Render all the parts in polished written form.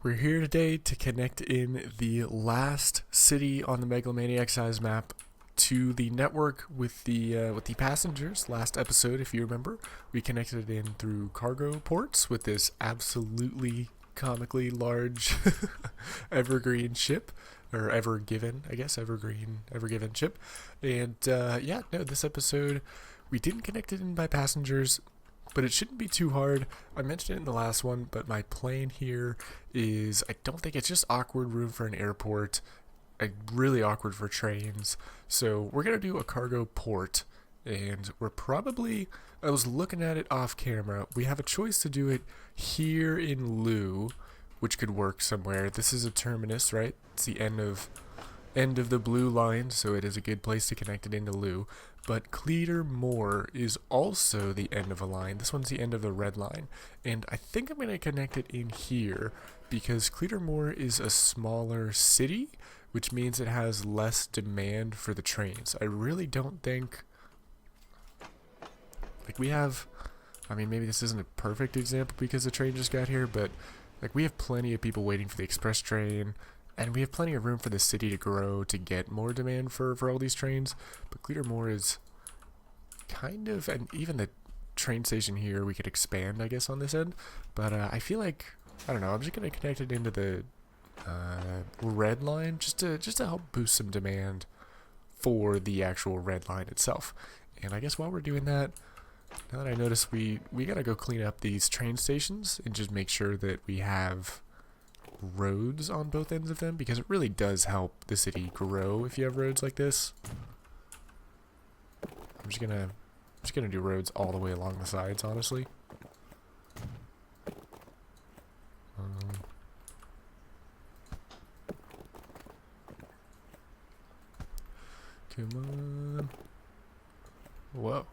We're here today to connect in the last city on the Megalomaniac size map to the network with the passengers. Last episode, if you remember, we connected it in through cargo ports with this absolutely comically large evergreen ship, or ever given, I guess, ever given ship. And this episode we didn't connect it in by passengers, but it shouldn't be too hard. I mentioned it in the last one, but my plan here is I don't think it's just awkward room for an airport, really awkward for trains. So we're going to do a cargo port, and I was looking at it off camera. We have a choice to do it here in Lou, which could work somewhere. This is a terminus, right? It's the end of the blue line, so it is a good place to connect it into Lou. But Cleator is also the end of a line. This one's the end of the red line. And I think I'm going to connect it in here because Cleator is a smaller city, which means it has less demand for the trains. I really don't think... maybe this isn't a perfect example because the train just got here, but we have plenty of people waiting for the express train, and we have plenty of room for the city to grow to get more demand for all these trains. But Cleator is kind of, and even the train station here we could expand, I guess, on this end. But I feel like, I don't know, I'm just going to connect it into the red line just to help boost some demand for the actual red line itself. And I guess while we're doing that, now that I notice we got to go clean up these train stations and just make sure that we have roads on both ends of them, because it really does help the city grow if you have roads like this. I'm just gonna do roads all the way along the sides, honestly. Come on. Whoa.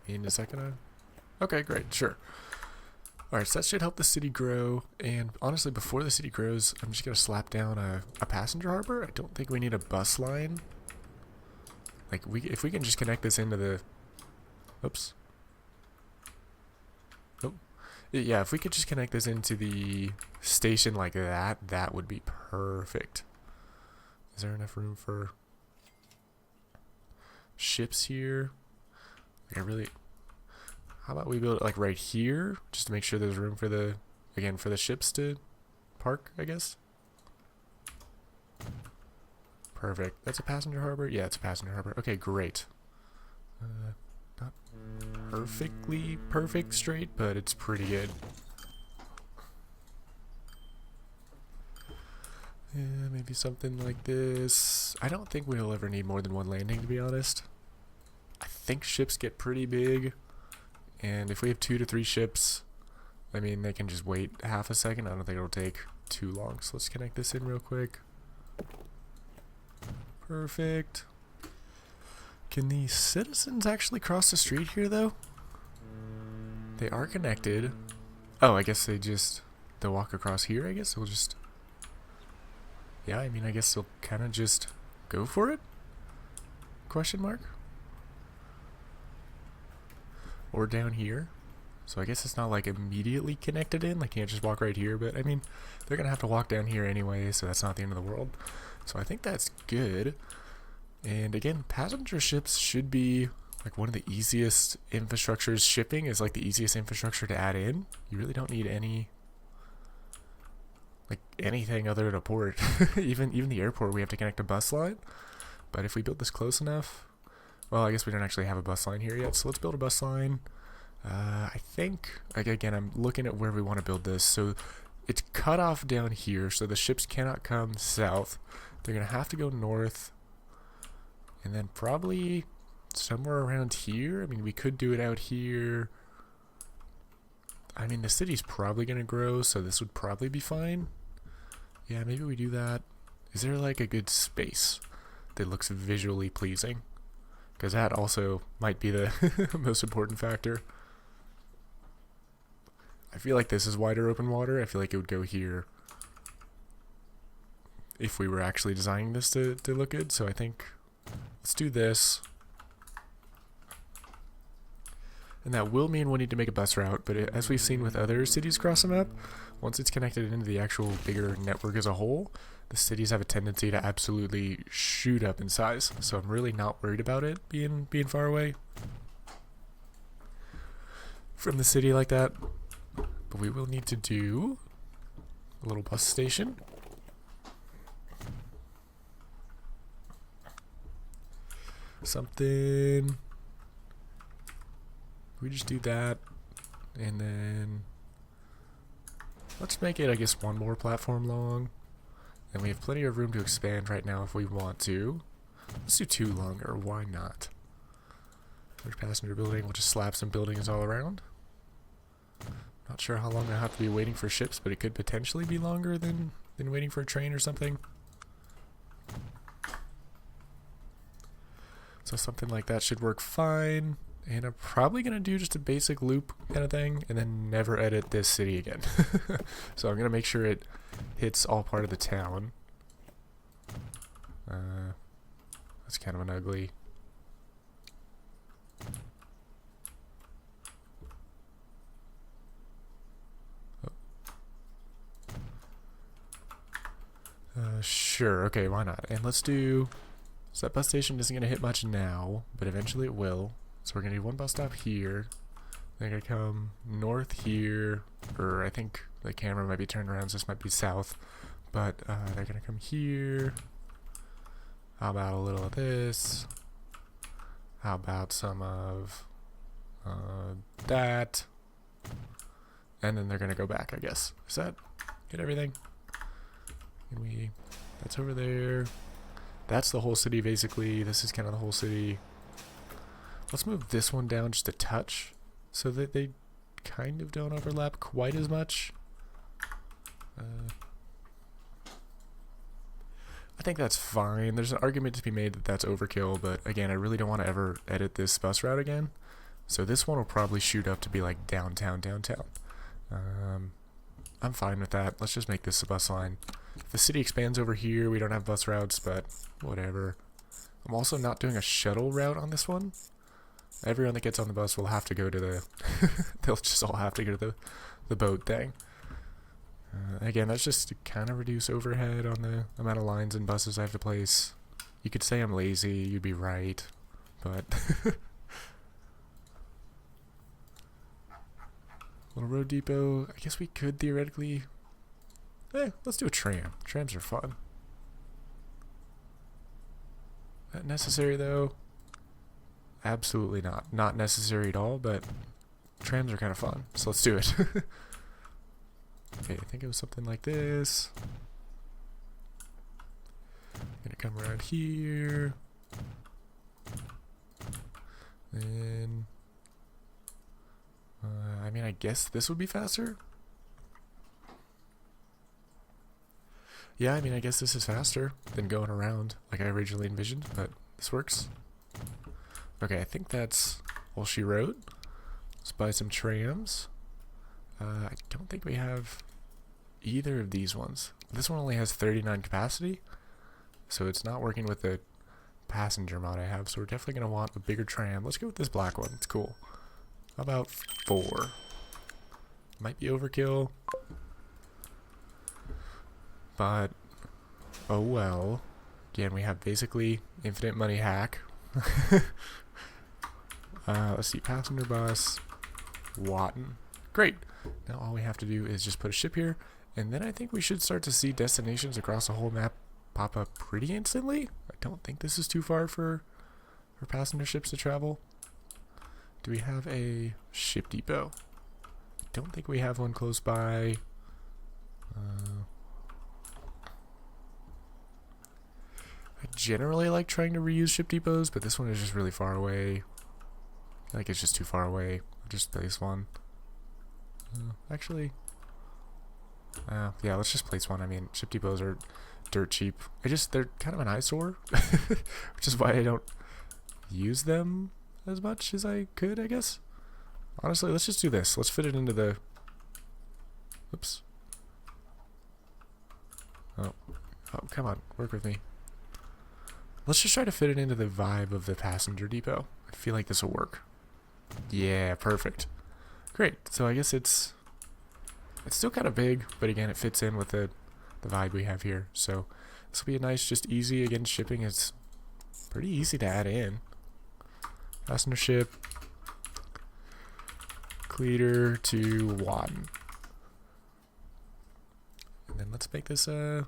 In a second. Okay, great, sure. Alright, so that should help the city grow, and honestly, before the city grows, I'm just going to slap down a passenger harbor. I don't think we need a bus line. If we can just connect this into the... Oops. Oh. Yeah, if we could just connect this into the station like that, that would be perfect. Is there enough room for ships here? How about we build it right here, just to make sure there's room for the ships to park, I guess. Perfect. That's a passenger harbor? Yeah, it's a passenger harbor. Okay, great. Not perfectly perfect straight, but it's pretty good. Yeah, maybe something like this. I don't think we'll ever need more than one landing, to be honest. I think ships get pretty big. And if we have 2 to 3 ships, they can just wait half a second. I don't think it'll take too long. So let's connect this in real quick. Perfect. Can the citizens actually cross the street here, though? They are connected. Oh, I guess they'll walk across here, I guess. They'll just... Yeah, I guess they'll kind of just go for it? Question mark? Or down here. So I guess it's not immediately connected in. They can't just walk right here, but they're gonna have to walk down here anyway, so that's not the end of the world. So I think that's good. And again, passenger ships should be one of the easiest infrastructures. Shipping is the easiest infrastructure to add in. You really don't need anything other than a port. even the airport, we have to connect a bus line. But if we build this close enough, well, I guess we don't actually have a bus line here yet, so let's build a bus line. I think, again, I'm looking at where we want to build this. So it's cut off down here, so the ships cannot come south. They're going to have to go north, and then probably somewhere around here. We could do it out here. The city's probably going to grow, so this would probably be fine. Yeah, maybe we do that. Is there a good space that looks visually pleasing? Because that also might be the most important factor. I feel like this is wider open water. I feel like it would go here if we were actually designing this to look good. So I think let's do this. And that will mean we'll need to make a bus route, but as we've seen with other cities across the map, once it's connected into the actual bigger network as a whole, the cities have a tendency to absolutely shoot up in size. So I'm really not worried about it being far away from the city like that. But we will need to do a little bus station. Something. We just do that, and then let's make it, I guess, one more platform long. And we have plenty of room to expand right now if we want to. Let's do 2 longer, why not? Large passenger building, we'll just slap some buildings all around. Not sure how long I have to be waiting for ships, but it could potentially be longer than waiting for a train or something. So something like that should work fine. And I'm probably going to do just a basic loop kind of thing and then never edit this city again. So I'm going to make sure it hits all part of the town. That's kind of an ugly... Sure, okay, why not? And let's do... So that bus station isn't going to hit much now, but eventually it will. So we're going to do 1 bus stop here. They're going to come north here, or I think the camera might be turned around, so this might be south. But they're going to come here. How about a little of this? How about some of that? And then they're going to go back, I guess. Does that get everything? Can we... That's over there. That's the whole city, basically. This is kind of the whole city. Let's move this one down just a touch so that they kind of don't overlap quite as much. I think that's fine. There's an argument to be made that that's overkill, but again, I really don't want to ever edit this bus route again. So this one will probably shoot up to be like downtown. I'm fine with that. Let's just make this a bus line. If the city expands over here, we don't have bus routes, but whatever. I'm also not doing a shuttle route on this one. Everyone that gets on the bus will have to go to the... they'll just all have to go to the boat thing. Again, that's just to kind of reduce overhead on the amount of lines and buses I have to place. You could say I'm lazy, you'd be right, but... Little road depot. I guess we could theoretically... let's do a tram. Trams are fun. Not necessary though. Absolutely not. Not necessary at all, but trams are kind of fun. So let's do it. Okay, I think it was something like this. Gonna come around here. Then... I mean, I guess this would be faster. Yeah, I mean, I guess this is faster than going around like I originally envisioned, but this works. Okay, I think that's all she wrote. Let's buy some trams. I don't think we have either of these ones. This one only has 39 capacity, so it's not working with the passenger mod I have, so we're definitely going to want a bigger tram. Let's go with this black one. It's cool. How about 4? Might be overkill. But, oh well. Again, we have basically infinite money hack. Let's see, passenger bus, Watton. Great. Now all we have to do is just put a ship here, and then I think we should start to see destinations across the whole map pop up pretty instantly. I don't think this is too far for passenger ships to travel. Do we have a ship depot? Don't think we have one close by. I generally like trying to reuse ship depots, but this one is just really far away. I feel like it's just too far away. I'll just place one. Actually, yeah, let's just place one. I mean, ship depots are dirt cheap. They're kind of an eyesore, which is why I don't use them as much as I could, I guess. Honestly, let's just do this. Let's fit it into the... Oops. Oh, come on, work with me. Let's just try to fit it into the vibe of the passenger depot. I feel like this will work. Yeah, perfect. Great. So I guess it's still kind of big, but again, it fits in with the vibe we have here. So this will be a nice, just easy. Again, shipping is pretty easy to add in. Passenger ship, Cleater to Wadden. And then let's make this, do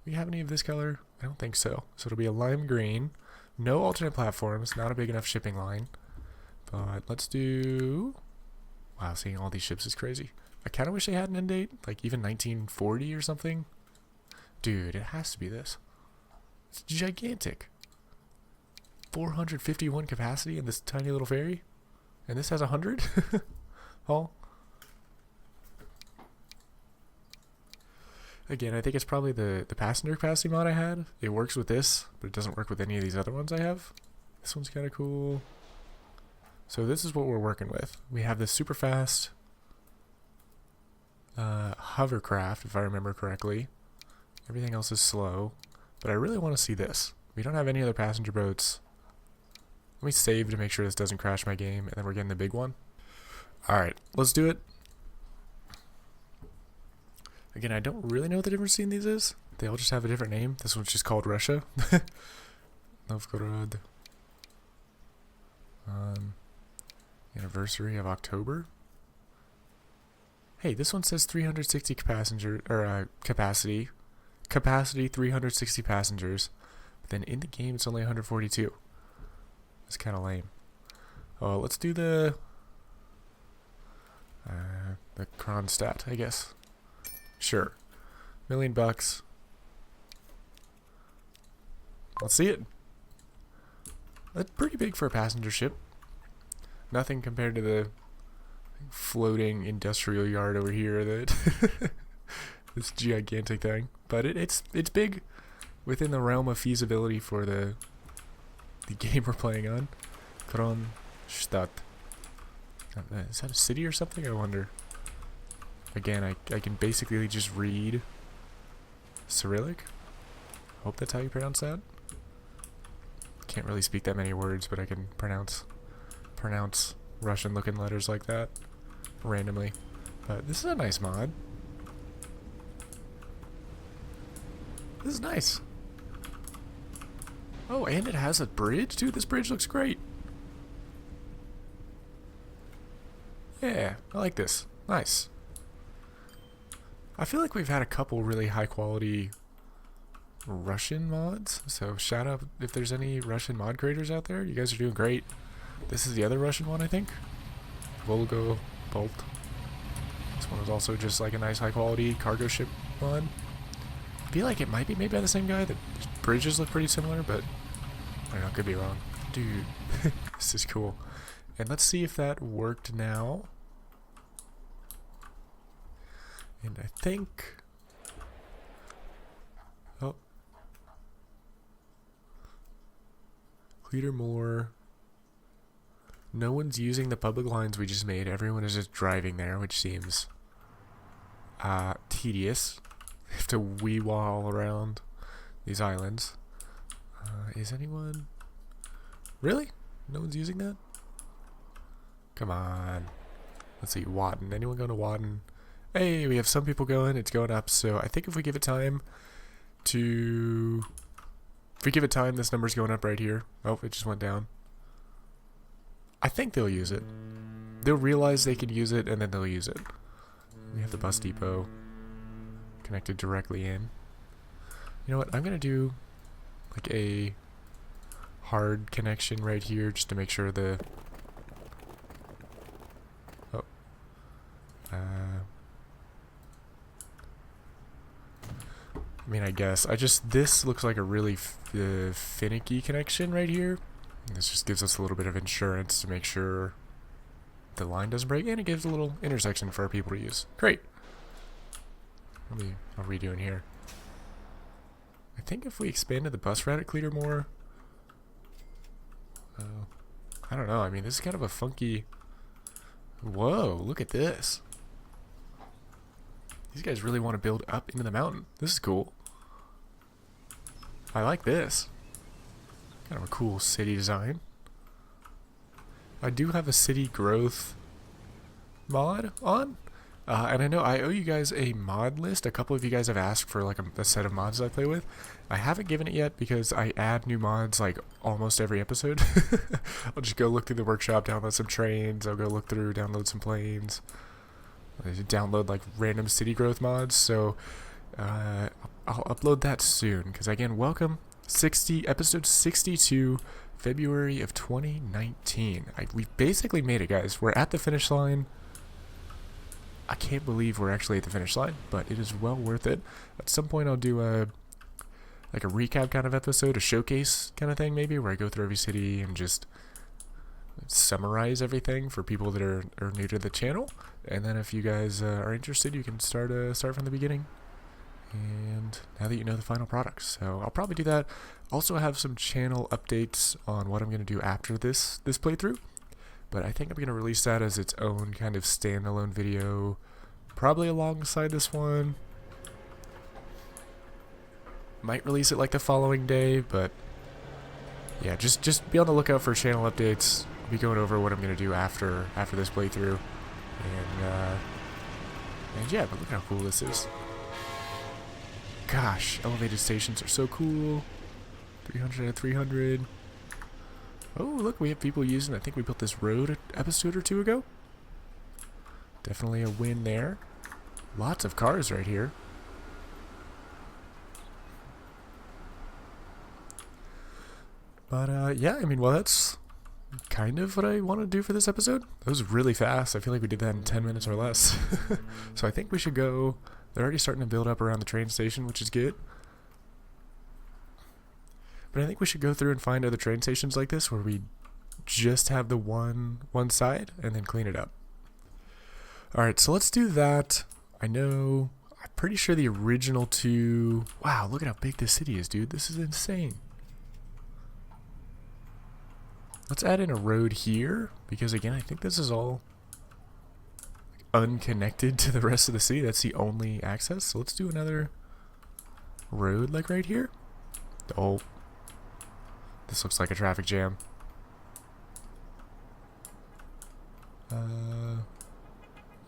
we have any of this color? I don't think so. So it'll be a lime green. No alternate platforms, not a big enough shipping line. But let's do... Wow, seeing all these ships is crazy. I kind of wish they had an end date, like even 1940 or something. Dude, it has to be this. It's gigantic. 451 capacity in this tiny little ferry. And this has 100? Oh. Again, I think it's probably the passenger capacity mod I had. It works with this, but it doesn't work with any of these other ones I have. This one's kind of cool. So this is what we're working with. We have this super fast hovercraft, if I remember correctly. Everything else is slow, but I really want to see this. We don't have any other passenger boats. Let me save to make sure this doesn't crash my game, and then we're getting the big one. Alright, let's do it. Again, I don't really know what the difference between these is. They all just have a different name. This one's just called Russia. Novgorod. Anniversary of October. Hey, this one says 360 passenger or capacity. Capacity 360 passengers. But then in the game it's only 142. It's kind of lame. Oh, let's do the Kronstadt, I guess. Sure. $1,000,000. Let's see it. That's pretty big for a passenger ship. Nothing compared to the floating industrial yard over here that this gigantic thing. But it's big within the realm of feasibility for the game we're playing on. Kronstadt. Is that a city or something? I wonder. Again, I can basically just read Cyrillic. Hope that's how you pronounce that. Can't really speak that many words, but I can pronounce Russian-looking letters like that randomly. But this is a nice mod. This is nice. Oh, and it has a bridge? Dude, this bridge looks great. Yeah, I like this. Nice. I feel like we've had a couple really high-quality Russian mods, so shout out if there's any Russian mod creators out there. You guys are doing great. This is the other Russian one, I think. Volga Bolt. This one is also just like a nice high-quality cargo ship mod. I feel like it might be made by the same guy. The bridges look pretty similar, but I don't know, could be wrong. Dude, this is cool. And let's see if that worked now. And I think... Oh. Cleater more. No one's using the public lines we just made. Everyone is just driving there, which seems tedious. They have to wee-wah all around these islands. Is anyone... Really? No one's using that? Come on. Let's see, Wadden. Anyone going to Wadden? Hey, we have some people going. It's going up. So I think if we give it time to... If we give it time, this number's going up right here. Oh, it just went down. I think they'll use it. They'll realize they can use it, and then they'll use it. We have the bus depot connected directly in. You know what? I'm going to do like a hard connection right here just to make sure the... Oh. I mean, I guess. This looks like a really finicky connection right here. And this just gives us a little bit of insurance to make sure the line doesn't break, and it gives a little intersection for our people to use. Great. What are we doing here? I think if we expanded the bus route at Cleater more... I don't know. I mean, this is kind of a funky... Whoa, look at this. These guys really want to build up into the mountain. This is cool. I like this. Kind of a cool city design. I do have a city growth mod on. And I know I owe you guys a mod list. A couple of you guys have asked for like a set of mods I play with. I haven't given it yet because I add new mods like almost every episode. I'll just go look through the workshop, download some trains. I'll go look through, download some planes. I download like random city growth mods. So I'll upload that soon. Because again, welcome episode 62, February of 2019. We basically made it, guys. We're at the finish line. I can't believe we're actually at the finish line, but it is well worth it. At some point I'll do a recap kind of episode, a showcase kind of thing maybe, where I go through every city and just summarize everything for people that are new to the channel. And then if you guys are interested, you can start from the beginning. And now that you know the final products. So I'll probably do that. Also have some channel updates on what I'm going to do after this playthrough. But I think I'm going to release that as its own kind of standalone video, probably alongside this one. Might release it like the following day, but yeah, just be on the lookout for channel updates. I'll be going over what I'm going to do after this playthrough. And yeah, but look how cool this is. Gosh, elevated stations are so cool. 300 out of 300. Oh, look, we have people using, I think we built this road an episode or two ago. Definitely a win there. Lots of cars right here. But, yeah, I mean, well, that's kind of what I want to do for this episode. That was really fast. I feel like we did that in 10 minutes or less. So I think we should go. They're already starting to build up around the train station, which is good. But I think we should go through and find other train stations like this where we just have the one side and then clean it up. Alright, so let's do that. I'm pretty sure the original two... Wow, look at how big this city is, dude. This is insane. Let's add in a road here, because again, I think this is all unconnected to the rest of the city. That's the only access. So let's do another road like right here. Oh. This looks like a traffic jam.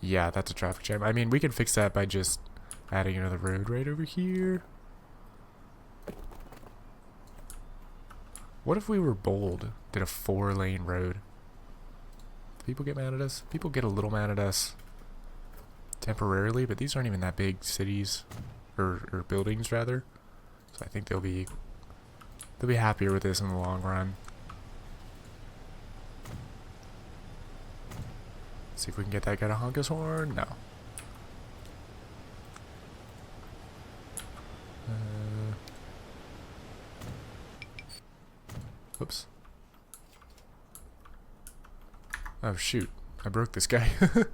Yeah, that's a traffic jam. I mean, we can fix that by just adding another road right over here. What if we were bold, did a 4-lane road? Do people get mad at us? People get a little mad at us temporarily, but these aren't even that big cities, or buildings rather. So I think they'll be happier with this in the long run. See if we can get that guy to honk his horn. No. Whoops. Oh shoot. I broke this guy. I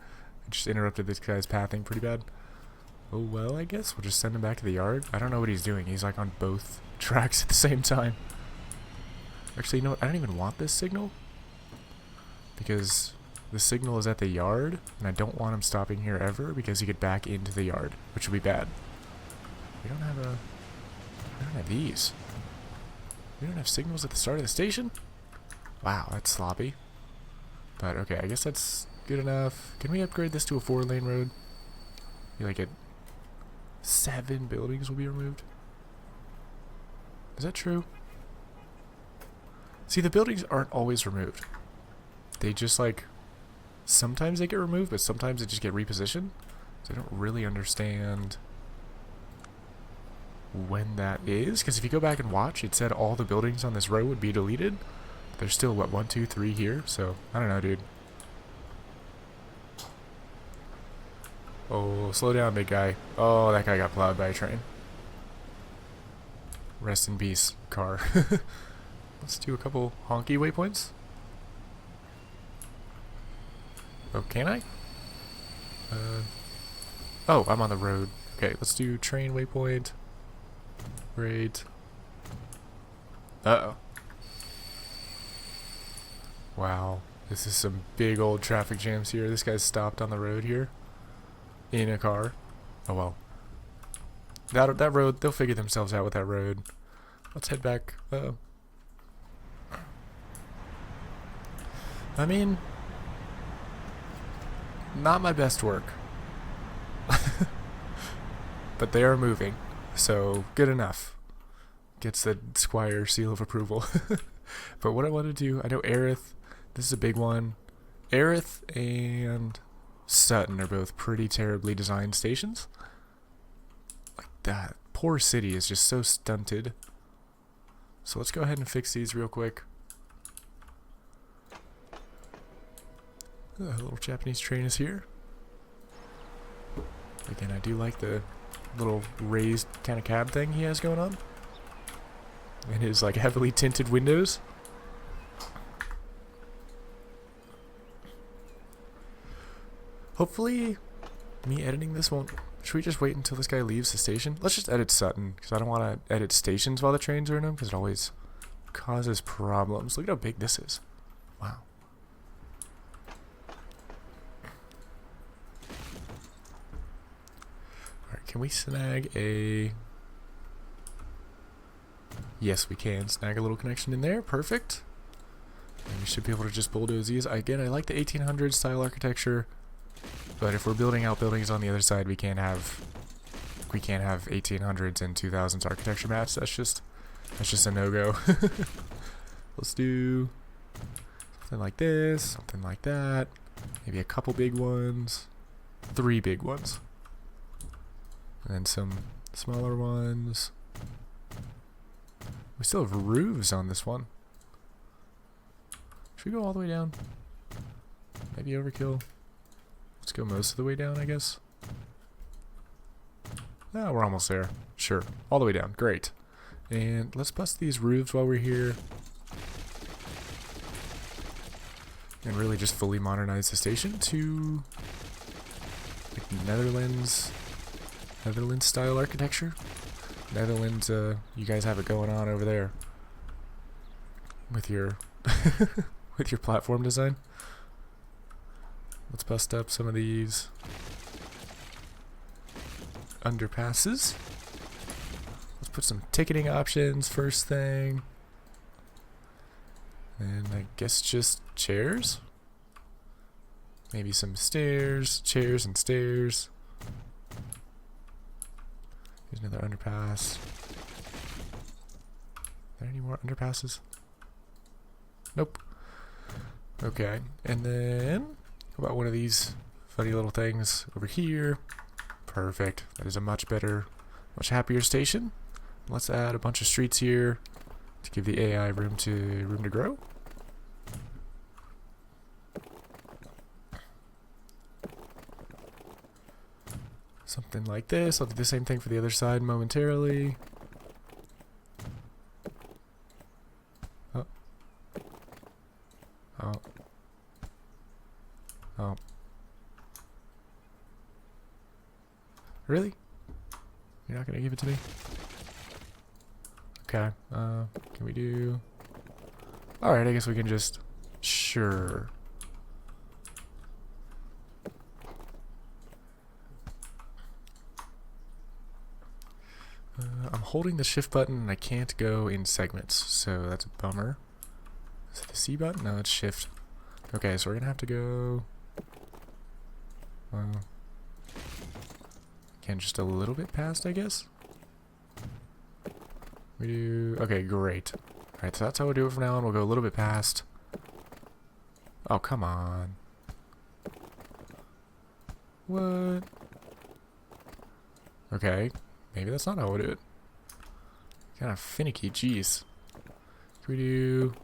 just interrupted this guy's pathing pretty bad. Oh well, I guess we'll just send him back to the yard. I don't know what he's doing. He's like on both tracks at the same time. Actually, you know what? I don't even want this signal. Because the signal is at the yard, and I don't want him stopping here ever because he could back into the yard, which would be bad. We don't have these. We don't have signals at the start of the station? Wow, that's sloppy. But okay, I guess that's good enough. Can we upgrade this to a 4-lane road? I feel like 7 buildings will be removed. Is that true? See, the buildings aren't always removed. They just sometimes they get removed, but sometimes they just get repositioned. So I don't really understand when that is. Because if you go back and watch, it said all the buildings on this row would be deleted. But there's still, what, 1, 2, 3 here? So, I don't know, dude. Oh, slow down, big guy. Oh, that guy got plowed by a train. Rest in peace, car. Let's do a couple honky waypoints. Oh, can I? Oh, I'm on the road. Okay, let's do train waypoint. Great. Uh-oh. Wow. This is some big old traffic jams here. This guy's stopped on the road here. In a car. Oh well. That road, they'll figure themselves out with that road. Let's head back. I mean, not my best work. But they are moving, so good enough. Gets the Squire seal of approval. But what I want to do, I know Aerith, this is a big one. Aerith and Sutton are both pretty terribly designed stations. Like that poor city is just so stunted. So let's go ahead and fix these real quick. A little Japanese train is here. Again, I do like the little raised kind of cab thing he has going on. And his like heavily tinted windows. Hopefully, me editing this won't... Should we just wait until this guy leaves the station? Let's just edit Sutton, because I don't want to edit stations while the trains are in them, because it always causes problems. Look at how big this is. Wow. Alright, can we snag a... Yes, we can. Snag a little connection in there. Perfect. And we should be able to just bulldoze these. Again, I like the 1800s style architecture. But if we're building out buildings on the other side, we can't have 1800s and 2000s architecture maps. That's just a no-go. Let's do something like this, something like that. Maybe a couple big ones, 3 big ones, and then some smaller ones. We still have roofs on this one. Should we go all the way down? Maybe overkill. Let's go most of the way down, I guess. Ah, we're almost there. Sure. All the way down. Great. And let's bust these roofs while we're here. And really just fully modernize the station to like Netherlands style architecture. Netherlands, you guys have it going on over there with your with your platform design. Let's bust up some of these underpasses. Let's put some ticketing options first thing. And I guess just chairs. Maybe some stairs, chairs and stairs. Here's another underpass. Are there any more underpasses? Nope. Okay, and then how about one of these funny little things over here? Perfect. That is a much better, much happier station. Let's add a bunch of streets here to give the AI room to grow. Something like this. I'll do the same thing for the other side momentarily. Oh. Oh. Oh. Really? You're not gonna give it to me? Okay. Can we do... Alright, I guess we can just... Sure. I'm holding the shift button and I can't go in segments, so that's a bummer. Is it the C button? No, it's shift. Okay, so we're gonna have to go... Again, just a little bit past, I guess? We do... Okay, great. Alright, so that's how we'll do it from now on. We'll go a little bit past. Oh, come on. What? Okay, maybe that's not how we'll do it. Kind of finicky, jeez. Can we do...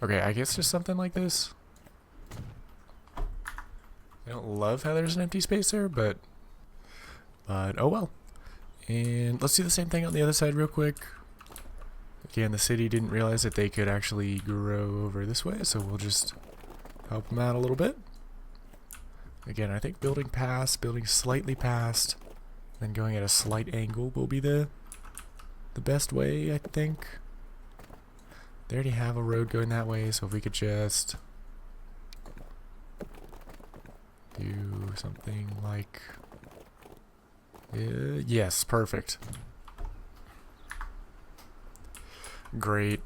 Okay, I guess just something like this. I don't love how there's an empty space there, but oh well. And let's do the same thing on the other side real quick. Again, the city didn't realize that they could actually grow over this way, so we'll just help them out a little bit. Again, I think building past, building slightly past, then going at a slight angle will be the best way, I think. They already have a road going that way, so if we could just do something like... yes, perfect. Great.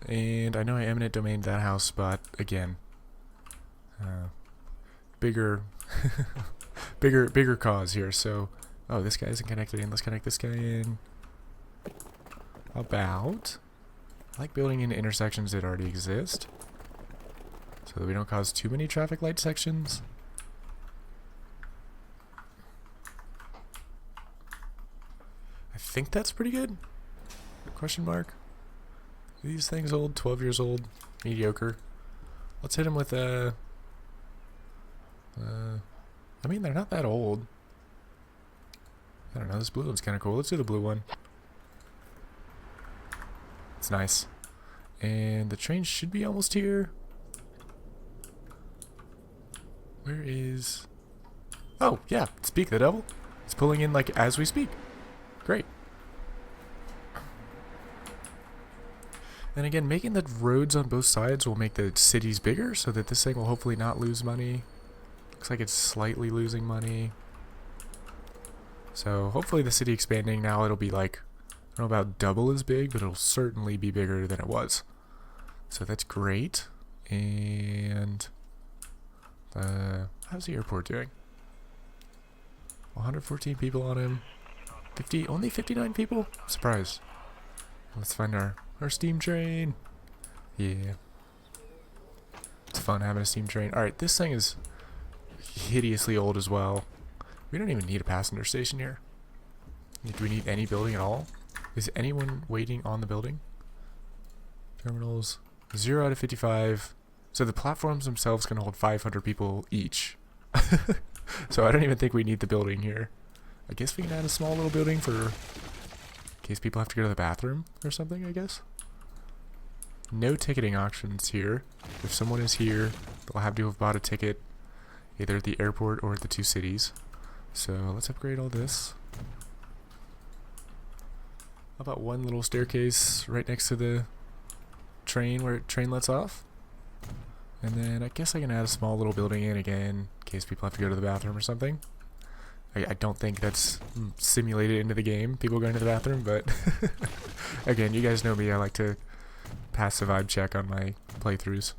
And I know I eminent domained that house, but again, bigger, bigger cause here. So, oh, this guy isn't connected in. Let's connect this guy in. About, I like building in intersections that already exist, so that we don't cause too many traffic light sections. I think that's pretty good. Question mark. These things old, 12 years old, mediocre. Let's hit them with a. I mean, they're not that old. I don't know. This blue one's kind of cool. Let's do the blue one. It's nice. And the train should be almost here. Where is... Oh, yeah. Speak the devil. It's pulling in like as we speak. Great. And again, making the roads on both sides will make the cities bigger so that this thing will hopefully not lose money. Looks like it's slightly losing money. So hopefully the city expanding now, it'll be like, I don't know about double as big, but it'll certainly be bigger than it was. So that's great. And how's the airport doing? 114 people on him. Only 59 people? Surprised. Let's find our steam train. Yeah. It's fun having a steam train. Alright, this thing is hideously old as well. We don't even need a passenger station here. Do we need any building at all? Is anyone waiting on the building? Terminals. 0 out of 55. So the platforms themselves can hold 500 people each. So I don't even think we need the building here. I guess we can add a small little building for in case people have to go to the bathroom or something, I guess. No ticketing options here. If someone is here, they'll have to have bought a ticket either at the airport or at the two cities. So let's upgrade all this. How about one little staircase right next to the train where train lets off? And then I guess I can add a small little building in again in case people have to go to the bathroom or something. I don't think that's simulated into the game, people going to the bathroom, but again, you guys know me, I like to pass the vibe check on my playthroughs.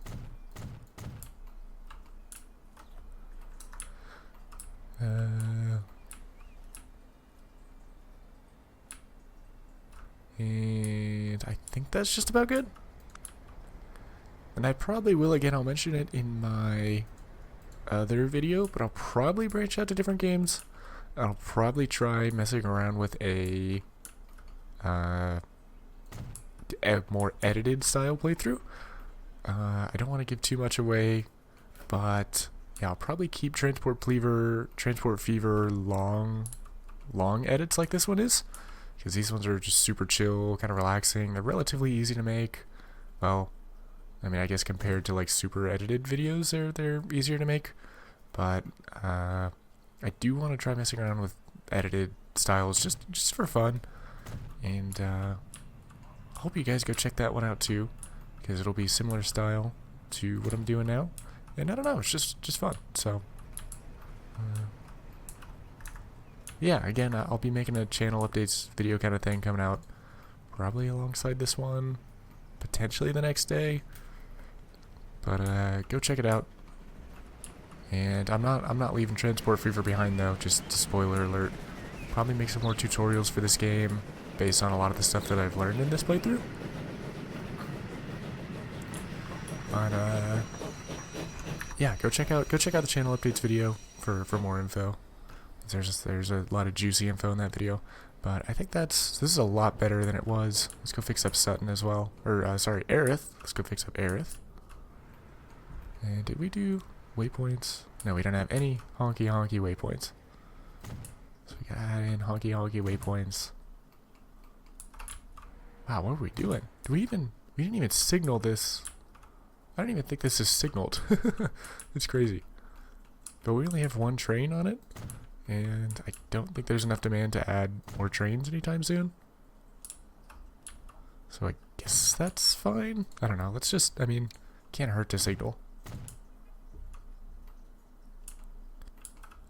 And I think that's just about good. And I probably will, again, I'll mention it in my other video, but I'll probably branch out to different games. I'll probably try messing around with a more edited style playthrough. I don't want to give too much away, but yeah, I'll probably keep Transport Fever long edits like this one is, because these ones are just super chill, kind of relaxing. They're relatively easy to make. Well, I mean, I guess compared to like super edited videos, they're easier to make, but I do want to try messing around with edited styles just for fun, and I hope you guys go check that one out too, because it'll be similar style to what I'm doing now, and I don't know, it's just fun. So yeah, again, I'll be making a channel updates video kind of thing coming out probably alongside this one, potentially the next day, but go check it out. And I'm not leaving Transport Fever behind though, just spoiler alert. Probably make some more tutorials for this game based on a lot of the stuff that I've learned in this playthrough. But yeah, go check out the channel updates video for more info. There's a lot of juicy info in that video. But I think this is a lot better than it was. Let's go fix up Sutton as well. Or sorry, Aerith. Let's go fix up Aerith. And did we do waypoints? No, we don't have any honky waypoints. So we gotta add in honky waypoints. Wow, what were we doing? We didn't even signal this. I don't even think this is signaled. It's crazy. But we only have one train on it, and I don't think there's enough demand to add more trains anytime soon. So I guess that's fine. I don't know. I mean, can't hurt to signal.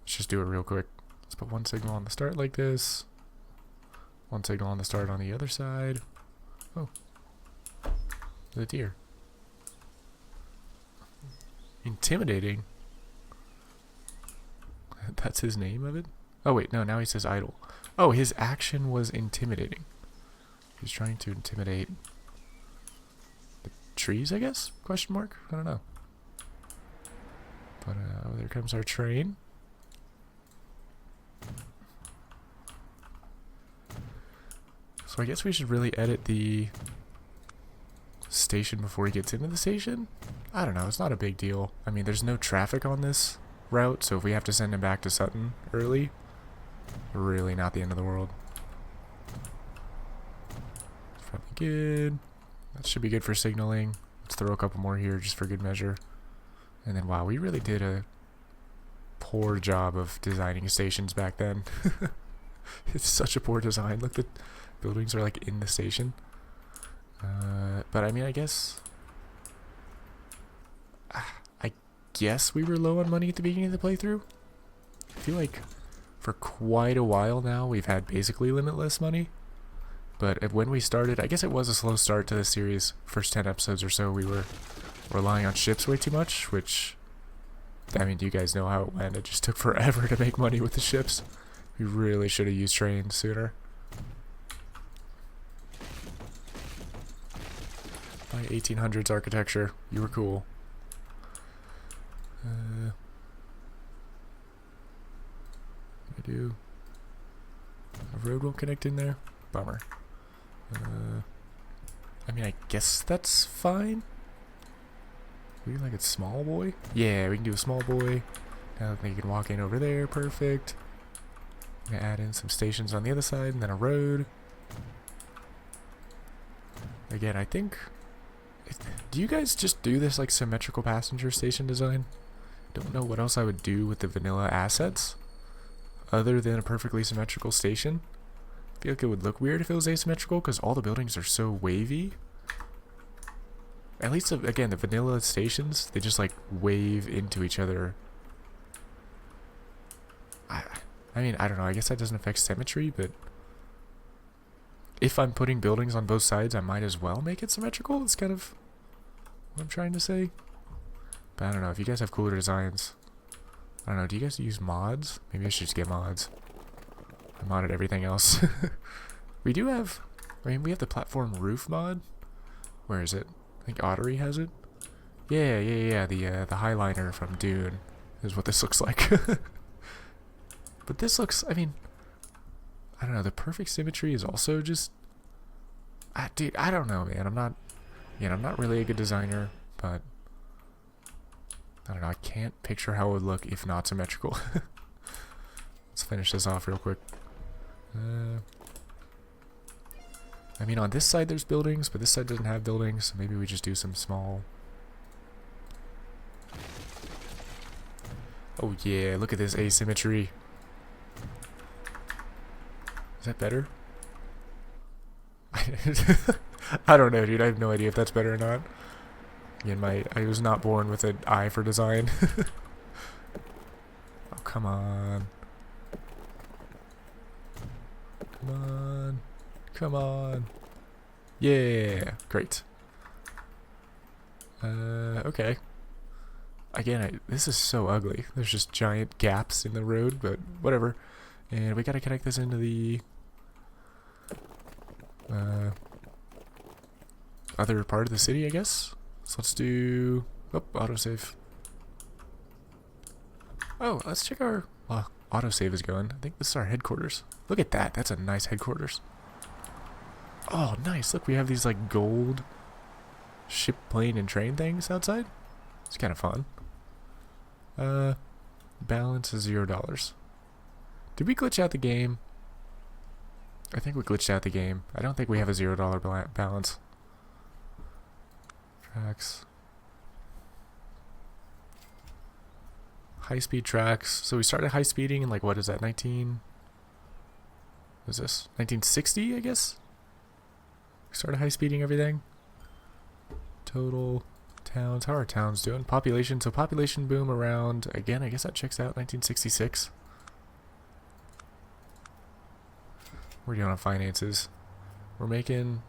Let's just do it real quick. Let's put one signal on the start like this. One signal on the start on the other side. Oh. The deer. Intimidating. That's his name of it? Oh wait, no, now he says idle. Oh, his action was intimidating. He's trying to intimidate the trees, I guess? Question mark? I don't know. But there comes our train. So I guess we should really edit the station before he gets into the station? I don't know, it's not a big deal. I mean, there's no traffic on this route, so if we have to send him back to Sutton early, really not the end of the world. It's probably good. That should be good for signaling. Let's throw a couple more here just for good measure. And then, wow, we really did a poor job of designing stations back then. It's such a poor design. Look, the buildings are like in the station. But I mean, I guess we were low on money at the beginning of the playthrough. I feel like for quite a while now we've had basically limitless money. But when we started, I guess it was a slow start to the series. First 10 episodes or so we were relying on ships way too much, which, I mean, do you guys know how it went? It just took forever to make money with the ships. We really should have used trains sooner. My 1800s architecture, you were cool. I do. A road won't connect in there. Bummer. I mean, I guess that's fine. We like a small boy? Yeah, we can do a small boy. Now you can walk in over there. Perfect. I'm gonna add in some stations on the other side and then a road. Again, I think... Do you guys just do this like symmetrical passenger station design? Don't know what else I would do with the vanilla assets other than a perfectly symmetrical station. I feel like it would look weird if it was asymmetrical because all the buildings are so wavy. At least, again, the vanilla stations, they just like wave into each other. I mean, I don't know. I guess that doesn't affect symmetry, but if I'm putting buildings on both sides, I might as well make it symmetrical. It's kind of what I'm trying to say. But I don't know. If you guys have cooler designs, I don't know. Do you guys use mods? Maybe I should just get mods. I modded everything else. We do have, I mean, we have the platform roof mod. Where is it? I think Ottery has it. Yeah. The Highliner from Dune is what this looks like. But this looks, I mean, I don't know. The perfect symmetry is also just, dude, I don't know, man. I'm not really a good designer, but I don't know. I can't picture how it would look if not symmetrical. Let's finish this off real quick. I mean, on this side there's buildings, but this side doesn't have buildings, so maybe we just do some small... Oh yeah, look at this asymmetry. Is that better? I don't know, dude. I have no idea if that's better or not. Again, I was not born with an eye for design. Oh, come on. Come on. Come on. Yeah. Great. Okay. Again, this is so ugly. There's just giant gaps in the road, but whatever. And we gotta connect this into the other part of the city, I guess. So let's do... Oh, autosave. Oh, let's check our... Well, autosave is going. I think this is our headquarters. Look at that. That's a nice headquarters. Oh, nice. Look, we have these, like, gold ship, plane, and train things outside. It's kind of fun. Balance is $0. Did we glitch out the game? I think we glitched out the game. I don't think we have a $0 balance. Tracks. High-speed tracks. So we started high-speeding in, like, what is that, 19... What is this? 1960, I guess? We started high-speeding everything. Total towns. How are towns doing? Population. So population boom around, again, I guess that checks out, 1966. We're doing on finances. We're making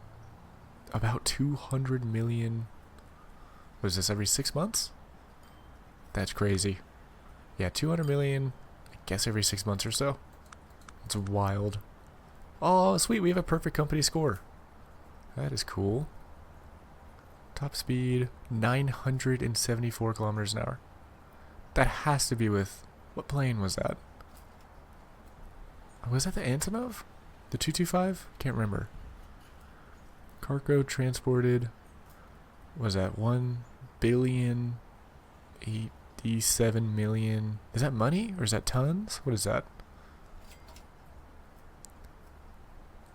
about 200 million. What is this, every 6 months? That's crazy. Yeah, 200 million, I guess every 6 months or so. It's wild. Oh, sweet, we have a perfect company score. That is cool. Top speed, 974 kilometers an hour. That has to be with... What plane was that? Was that the Antonov? The 225? Can't remember. Cargo transported... Was that 1,087,000,000? Is that money or is that tons? What is that?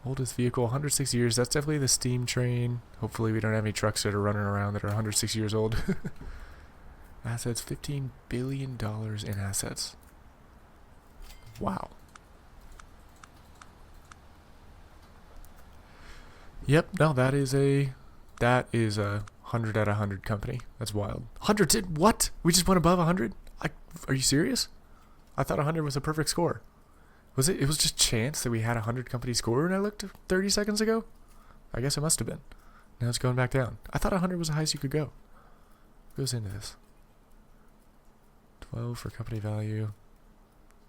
Oldest vehicle, 106 years. That's definitely the steam train. Hopefully we don't have any trucks that are running around that are 106 years old. Assets, $15 billion in assets. Wow. Yep, no, that is a 100 out of 100 company. That's wild. 100 did what? We just went above 100? Are you serious? I thought 100 was a perfect score. Was it? It was just chance that we had a 100 company score when I looked 30 seconds ago? I guess it must have been. Now it's going back down. I thought 100 was the highest you could go. What goes into this? 12 for company value.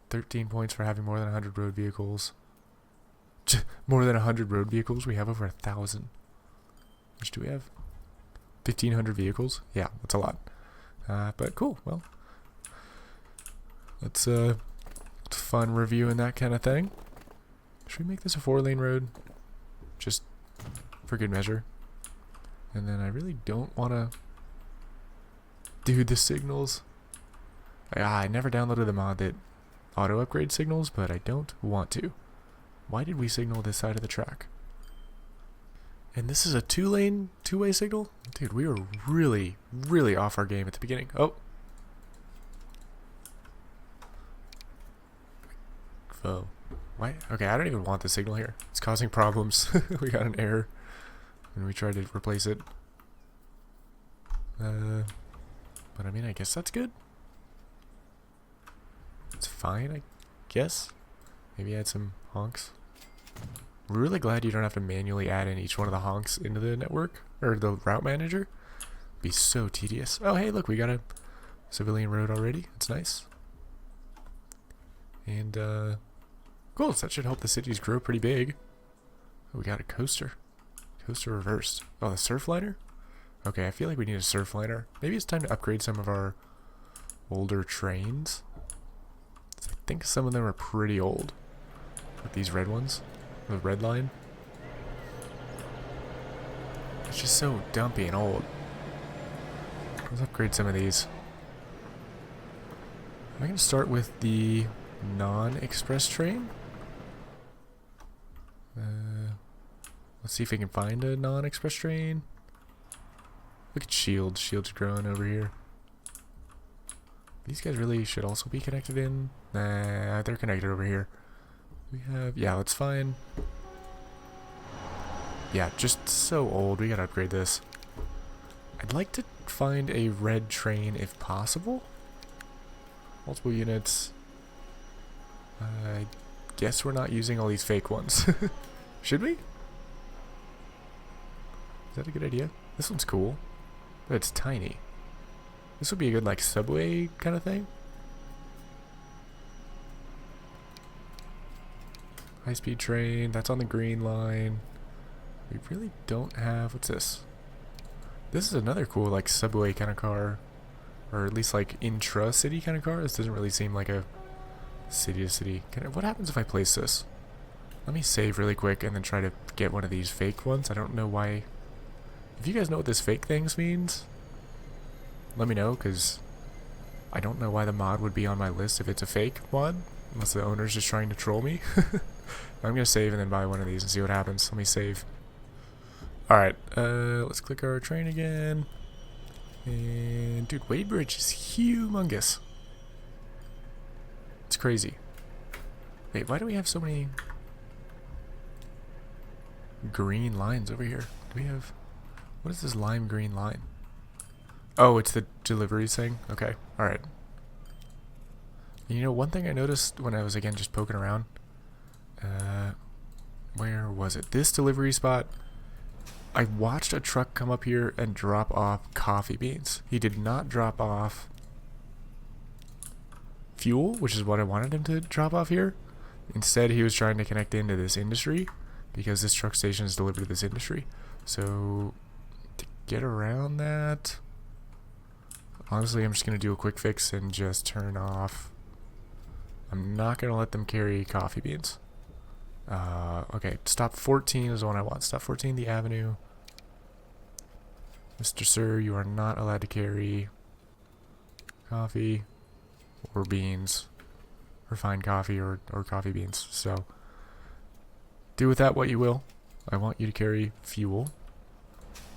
13 points for having more than 100 road vehicles. More than 100 road vehicles? We have over 1,000. Which do we have? 1,500 vehicles? Yeah, that's a lot. But cool. Well, let's fun reviewing that kind of thing. Should we make this a 4-lane road? Just for good measure. And then I really don't want to do the signals. I never downloaded the mod that auto upgrade signals, but I don't want to. Why did we signal this side of the track? And this is a 2-lane, 2-way signal? Dude, we were really, really off our game at the beginning. Oh. Oh. Why? Okay, I don't even want the signal here. It's causing problems. We got an error. And we tried to replace it. But I mean, I guess that's good. It's fine, I guess. Maybe add some honks. We're really glad you don't have to manually add in each one of the honks into the network, or the route manager. It'd be so tedious. Oh, hey, look, we got a civilian road already. That's nice. And, cool, so that should help the cities grow pretty big. Oh, we got a coaster. Coaster reversed. Oh, the surfliner? Okay, I feel like we need a surfliner. Maybe it's time to upgrade some of our older trains. I think some of them are pretty old. Like these red ones. The red line. It's just so dumpy and old. Let's upgrade some of these. I'm going to start with the non-express train. Let's see if we can find a non-express train. Look at Shields. Shields growing over here. These guys really should also be connected in. Nah, they're connected over here. We have... Yeah, let's find... Yeah, just so old. We gotta upgrade this. I'd like to find a red train if possible. Multiple units. I guess we're not using all these fake ones. Should we? Is that a good idea? This one's cool. But it's tiny. This would be a good, like, subway kind of thing. High-speed train. That's on the green line. We really don't have... What's this? This is another cool, like, subway kind of car. Or at least, like, intra-city kind of car. This doesn't really seem like a city-to-city. What happens if I place this? Let me save really quick and then try to get one of these fake ones. I don't know why... If you guys know what this fake things means, let me know, because I don't know why the mod would be on my list if it's a fake mod, unless the owner's just trying to troll me. I'm going to save and then buy one of these and see what happens. Let me save. Alright, let's click our train again. And, dude, Wadebridge is humongous. It's crazy. Wait, why do we have so many green lines over here? Do we have... What is this lime green line? Oh, it's the deliveries thing? Okay, alright. You know, one thing I noticed when I was, again, just poking around. Where was it? This delivery spot I watched a truck come up here and drop off coffee beans. He did not drop off fuel, which is what I wanted him to drop off here. Instead, he was trying to connect into this industry because this truck station is delivered to this industry. So, to get around that, honestly, I'm just going to do a quick fix and just turn off. I'm not going to let them carry coffee beans. Okay, stop 14 is the one I want. Stop 14, the avenue. Mr. Sir, you are not allowed to carry coffee or beans, refined coffee or coffee beans. So, do with that what you will. I want you to carry fuel.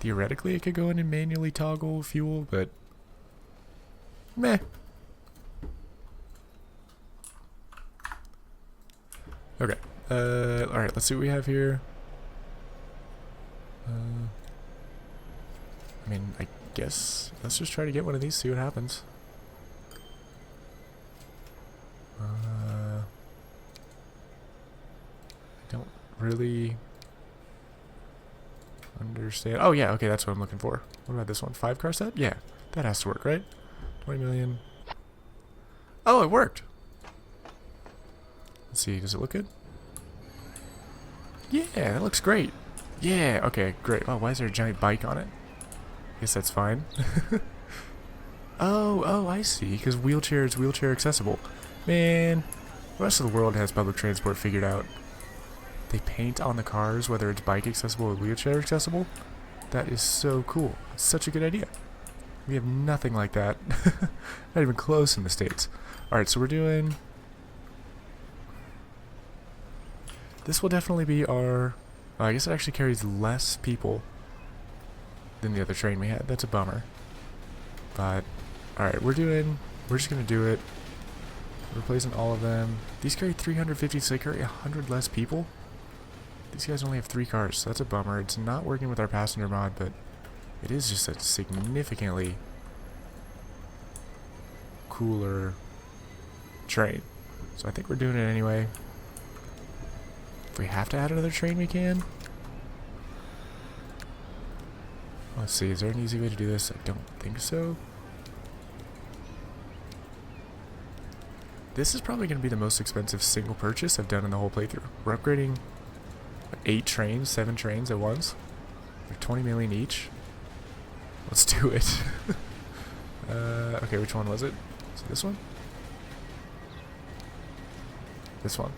Theoretically, it could go in and manually toggle fuel, but meh. Okay. Alright, let's see what we have here. I mean, I guess let's just try to get one of these, see what happens. I don't really understand. Oh, yeah, okay, that's what I'm looking for. What about this one? 5-car set? Yeah, that has to work, right? 20 million. Oh, it worked. Let's see, does it look good? Yeah, that looks great. Yeah, okay, great. Oh, why is there a giant bike on it? Guess that's fine. Oh, I see, because wheelchair is wheelchair accessible. Man, the rest of the world has public transport figured out. They paint on the cars whether it's bike accessible or wheelchair accessible. That is so cool. It's such a good idea. We have nothing like that. Not even close in the States. Alright, so we're doing... This will definitely be our... I guess it actually carries less people than the other train we had. That's a bummer. But, alright, we're just going to do it. Replacing all of them. These carry 350, so they carry 100 less people. These guys only have 3 cars, so that's a bummer. It's not working with our passenger mod, but it is just a significantly cooler train. So I think we're doing it anyway. If we have to add another train, we can. Let's see, is there an easy way to do this? I don't think so. This is probably going to be the most expensive single purchase I've done in the whole playthrough. We're upgrading 8 trains, 7 trains at once. They're 20 million each. Let's do it. Okay, which one was it? Is it this one? This one.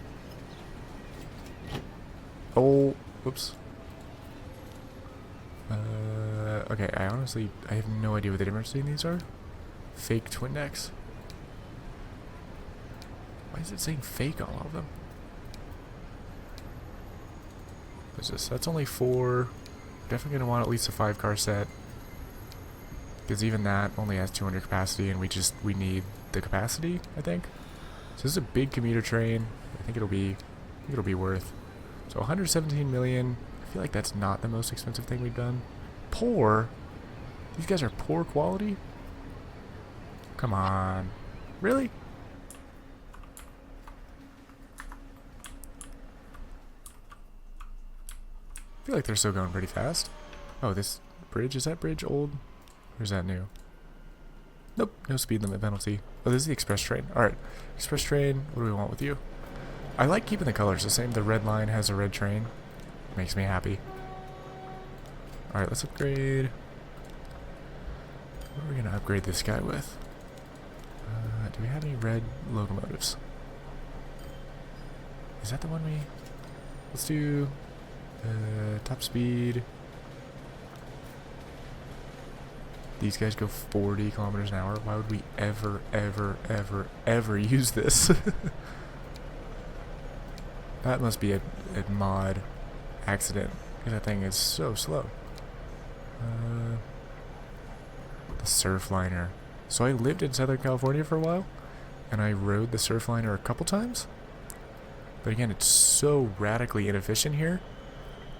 Oh, whoops. Okay, I have no idea what the difference between these are. Fake twin decks. Why is it saying fake on all of them? What is this? That's only 4. Definitely gonna want at least a 5-car set. Because even that only has 200 capacity and we need the capacity, I think. So this is a big commuter train. I think it'll be worth. So 117 million. I feel like that's not the most expensive thing we've done. Poor? These guys are poor quality? Come on. Really? I feel like they're still going pretty fast. Oh, this bridge, is that bridge old? Or is that new? Nope, no speed limit penalty. Oh, this is the express train. Alright, express train, what do we want with you? I like keeping the colors the same. The red line has a red train. Makes me happy. Alright, let's upgrade. What are we going to upgrade this guy with? Do we have any red locomotives? Is that the one we... Let's do... top speed. These guys go 40 kilometers an hour. Why would we ever use this? That must be a mod accident. Because that thing is so slow. The Surfliner. So I lived in Southern California for a while, and I rode the Surfliner a couple times. But again, it's so radically inefficient here.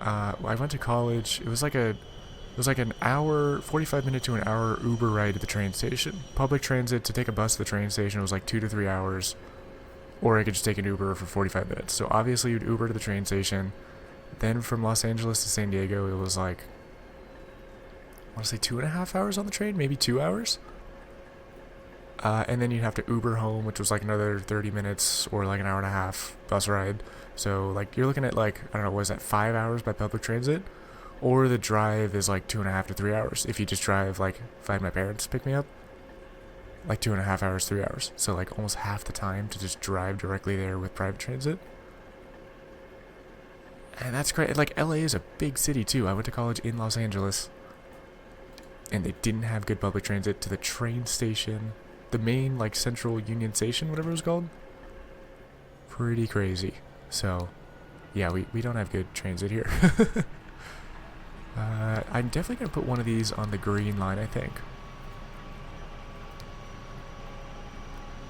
I went to college. It was like an hour, 45-minute to an hour Uber ride to the train station. Public transit to take a bus to the train station was like 2 to 3 hours. Or I could just take an Uber for 45 minutes. So obviously you'd Uber to the train station. Then from Los Angeles to San Diego, it was like want to say 2.5 hours on the train, maybe 2 hours. And then you'd have to Uber home, which was like another 30 minutes or like an hour and a half bus ride. So like you're looking at like, I don't know, what is that, 5 hours by public transit? Or the drive is like 2.5 to 3 hours. If you just drive, like if I had my parents pick me up, like 2.5 hours, 3 hours. So like almost half the time to just drive directly there with private transit. And that's great. Like LA is a big city too. I went to college in Los Angeles. And they didn't have good public transit to the train station. The main, like, Central Union Station, whatever it was called. Pretty crazy. So, yeah, we don't have good transit here. I'm definitely going to put one of these on the green line, I think.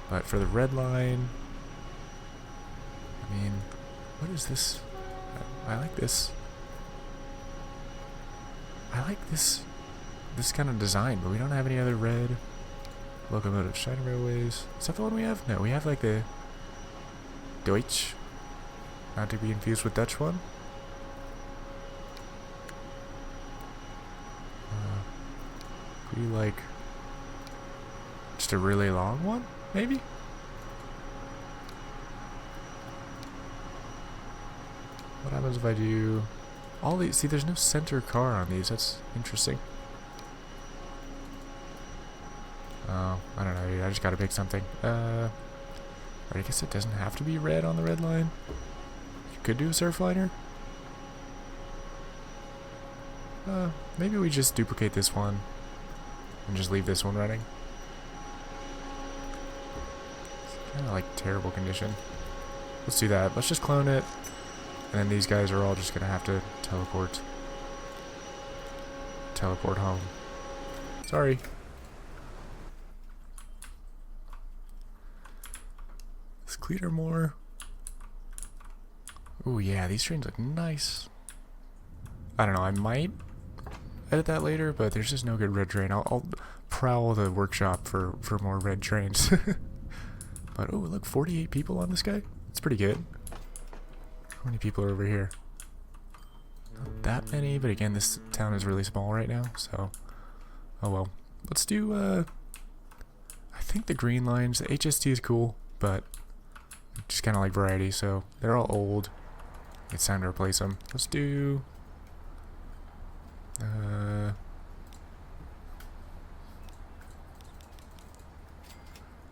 But for the red line... I mean, what is this? I like this. I like this kind of design, but we don't have any other red locomotive. Shiny Railways. Is that the one we have? No, we have like the Deutsch. Not to be confused with Dutch one. Could we like just a really long one, maybe? What happens if I do all these? See, there's no center car on these. That's interesting. Oh, I don't know, dude. I just gotta pick something. I guess it doesn't have to be red on the red line. You could do a surfliner. Maybe we just duplicate this one and just leave this one running. It's kind of like terrible condition. Let's do that. Let's just clone it. And then these guys are all just gonna have to teleport home. Sorry. Let's clear more. Oh yeah, these trains look nice. I don't know, I might edit that later, but there's just no good red train. I'll prowl the workshop for more red trains. But oh look, 48 people on this guy? That's pretty good. How many people are over here? Not that many, but again, this town is really small right now, so... Oh well. Let's do, I think the green lines, the HST is cool, but... just kind of like variety, so they're all old. It's time to replace them. Let's do...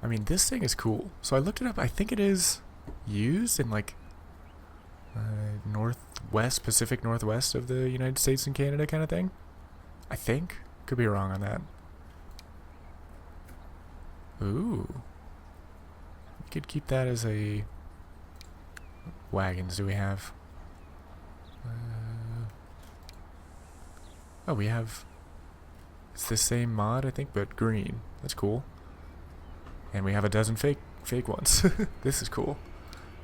I mean, this thing is cool. So I looked it up. I think it is used in like... northwest, Pacific Northwest of the United States and Canada kind of thing. I think. Could be wrong on that. Ooh. We could keep that as a... wagons do we have? Oh, we have... it's the same mod, I think, but green. That's cool. And we have a dozen fake ones. This is cool.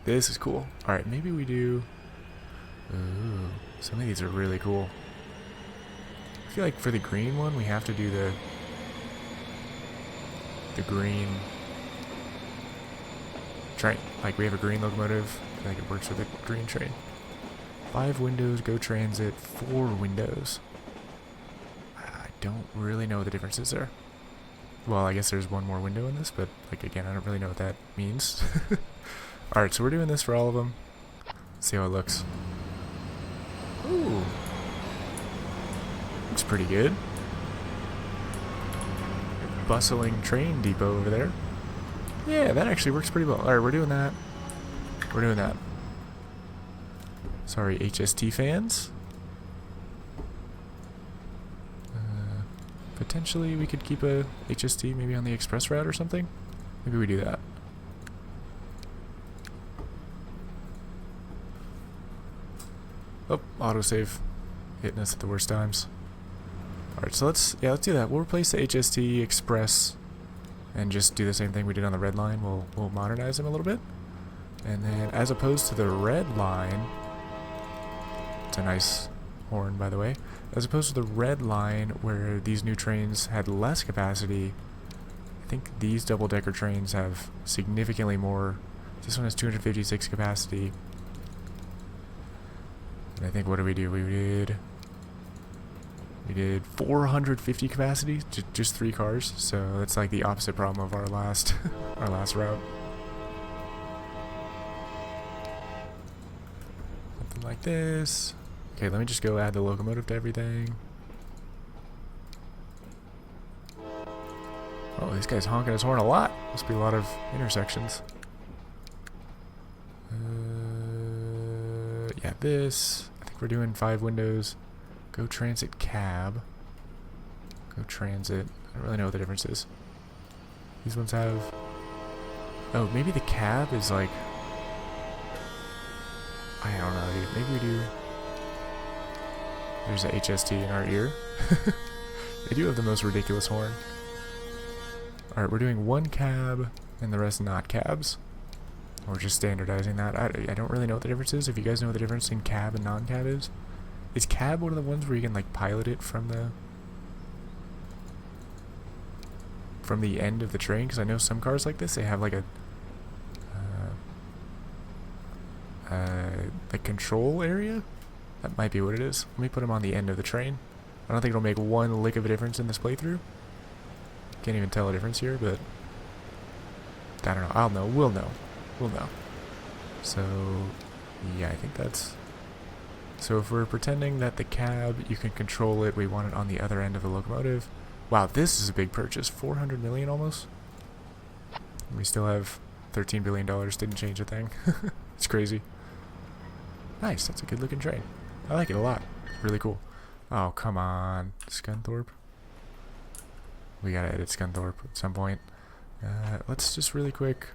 This is cool. Alright, maybe we do... ooh, some of these are really cool. I feel like for the green one, we have to do the green train. Like, we have a green locomotive. I feel like it works with a green train. 5 windows, go transit, 4 windows. I don't really know what the difference is there. Well, I guess there's one more window in this, but, like, again, I don't really know what that means. Alright, so we're doing this for all of them. See how it looks. Ooh. Looks pretty good. Bustling train depot over there. Yeah, that actually works pretty well. Alright, we're doing that. We're doing that. Sorry, HST fans. Potentially we could keep a HST maybe on the express route or something. Maybe we do that. Oh, autosave hitting us at the worst times. Alright, so let's do that. We'll replace the HST Express and just do the same thing we did on the red line. We'll modernize them a little bit. And then as opposed to the red line, it's a nice horn by the way, as opposed to the red line where these new trains had less capacity, I think these double-decker trains have significantly more. This one has 256 capacity. And I think, what did we do? We did We did 450 capacity, just 3 cars. So that's like the opposite problem of our last our last route. Something like this. Okay, let me just go add the locomotive to everything. Oh, this guy's honking his horn a lot. Must be a lot of intersections. Yeah, this. I think we're doing 5 windows. Go transit cab. Go transit. I don't really know what the difference is. These ones have... Oh, maybe the cab is like... I don't know, dude. Maybe we do... There's a HST in our ear. They do have the most ridiculous horn. Alright, we're doing 1 cab and the rest not cabs. We're just standardizing that. I don't really know what the difference is. If you guys know what the difference in cab and non-cab is cab one of the ones where you can like pilot it from the end of the train? Because I know some cars like this, they have like a like control area. That might be what it is. Let me put them on the end of the train. I don't think it'll make one lick of a difference in this playthrough. Can't even tell a difference here, but I don't know. I'll know. We'll know. We'll know. So, yeah, I think that's... So if we're pretending that the cab, you can control it, we want it on the other end of the locomotive. Wow, this is a big purchase. 400 million almost? We still have $13 billion. Didn't change a thing. It's crazy. Nice. That's a good looking train. I like it a lot. Really cool. Oh, come on. Scunthorpe. We gotta edit Scunthorpe at some point. Let's just really quick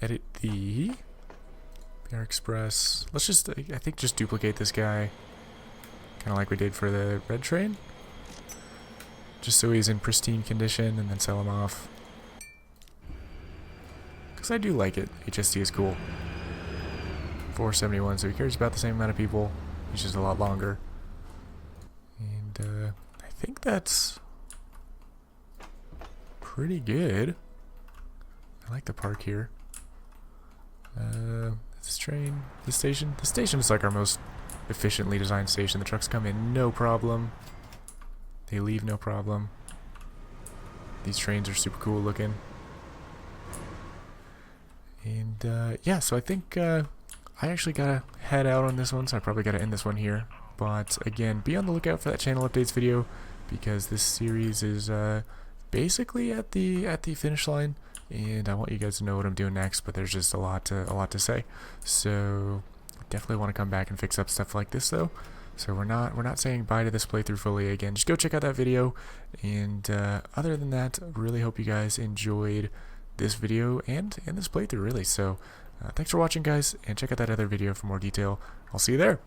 edit the PR Express. Let's just, I think, just duplicate this guy, kind of like we did for the red train, just so he's in pristine condition, and then sell him off. Because I do like it. HST is cool. 471, so he carries about the same amount of people. He's just a lot longer. And I think that's pretty good. I like the park here. This train, this station. This station is like our most efficiently designed station. The trucks come in no problem. They leave no problem. These trains are super cool looking. And yeah, so I think I actually gotta head out on this one, so I probably gotta end this one here. But again, be on the lookout for that channel updates video, because this series is basically at the finish line, and I want you guys to know what I'm doing next. But there's just a lot to say, so definitely want to come back and fix up stuff like this though. So we're not saying bye to this playthrough fully. Again, just go check out that video, and other than that, really hope you guys enjoyed this video and this playthrough really. So thanks for watching, guys, and check out that other video for more detail. I'll see you there.